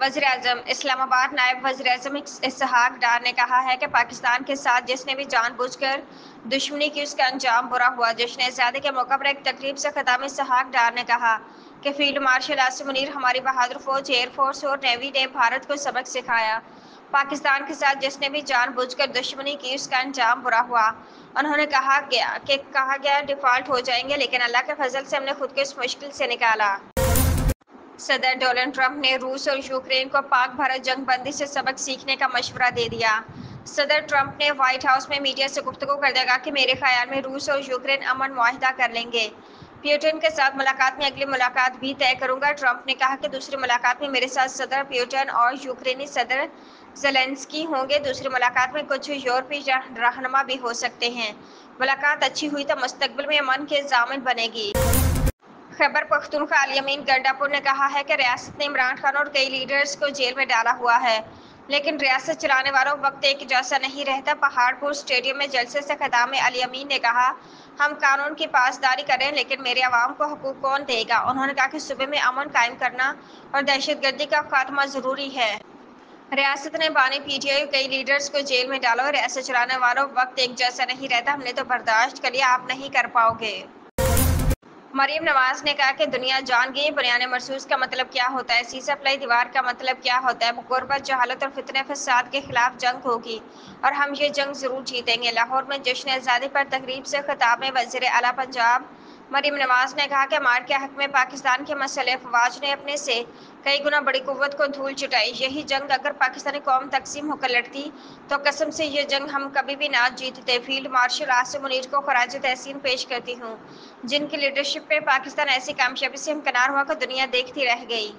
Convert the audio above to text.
वज़ीर-ए-आज़म इस्लाम आबाद नायब वज़ीर-ए-आज़म इसहाक डार ने कहा है कि पाकिस्तान के साथ जिसने भी जानबूझकर दुश्मनी की उसका अंजाम बुरा हुआ। जश्न आज़ादी के मौके पर एक तकरीब से खिताब में इसहाक डार ने कहा कि फील्ड मार्शल आसिम मुनीर, हमारी बहादुर फौज, एयरफोर्स और नेवी ने भारत को सबक सिखाया। पाकिस्तान के साथ जिसने भी जानबूझकर दुश्मनी की उसका अंजाम बुरा हुआ। उन्होंने कहा गया डिफॉल्ट हो जाएंगे, लेकिन अल्लाह के फजल से हमने खुद को इस मुश्किल से निकाला। सदर डोनाल्ड ट्रंप ने रूस और यूक्रेन को पाक भारत जंग बंदी से सबक सीखने का मशवरा दे दिया। सदर ट्रंप ने व्हाइट हाउस में मीडिया से गुफ्तगू करते कहा कि मेरे ख्याल में रूस और यूक्रेन अमन मुआहिदा कर लेंगे। प्यूटिन के साथ मुलाकात में अगली मुलाकात भी तय करूंगा। ट्रंप ने कहा कि दूसरी मुलाकात में मेरे साथ सदर प्यूटिन और यूक्रेनी सदर ज़ेलेंस्की होंगे। दूसरी मुलाकात में कुछ यूरोपीय रहनुमा भी हो सकते हैं। मुलाकात अच्छी हुई तो मुस्तकबिल में अमन के ज़ामिन बनेगी। खैबर पख्तूनख्वा अल यमीन गंडापुर ने कहा है कि रियासत ने इमरान खान और कई लीडर्स को जेल में डाला हुआ है, लेकिन रियासत चलाने वालों वक्त एक जैसा नहीं रहता। पहाड़पुर स्टेडियम में जलसे से खिताब में अल यमीन ने कहा, हम कानून की पासदारी करें, लेकिन मेरे अवाम को हुकूक कौन देगा। उन्होंने कहा कि सूबे में अमन कायम करना और दहशतगर्दी का खात्मा ज़रूरी है। रियासत ने बानी पीटीआई कई लीडर्स को जेल में डाला और रियासत चलाने वालों वक्त एक जैसा नहीं रहता। हमने तो बर्दाश्त कर लिया, आप नहीं कर पाओगे। मरीम नवाज ने कहा कि दुनिया जान गई बुनियाद मरसूस का मतलब क्या होता है, सीसा फलाई दीवार का मतलब क्या होता है। गुर्बत, जहालत और फितने फसाद के खिलाफ जंग होगी और हम ये जंग जरूर जीतेंगे। लाहौर में जश्न आज़ादी पर तकरीब से खिताब में वज़ीर आला पंजाब मरीम नवाज ने कहा कि मार के हक में पाकिस्तान के मसले अफवाज ने अपने से कई गुना बड़ी कुव्वत को धूल चटाई। यही जंग अगर पाकिस्तानी कौम तकसीम होकर लड़ती तो कसम से ये जंग हम कभी भी ना जीतते। फील्ड मार्शल आसिम मुनीर को खराज तहसीन पेश करती हूँ, जिनकी लीडरशिप पे पाकिस्तान ऐसी कामयाबी से हमकिनार हुआ कि दुनिया देखती रह गई।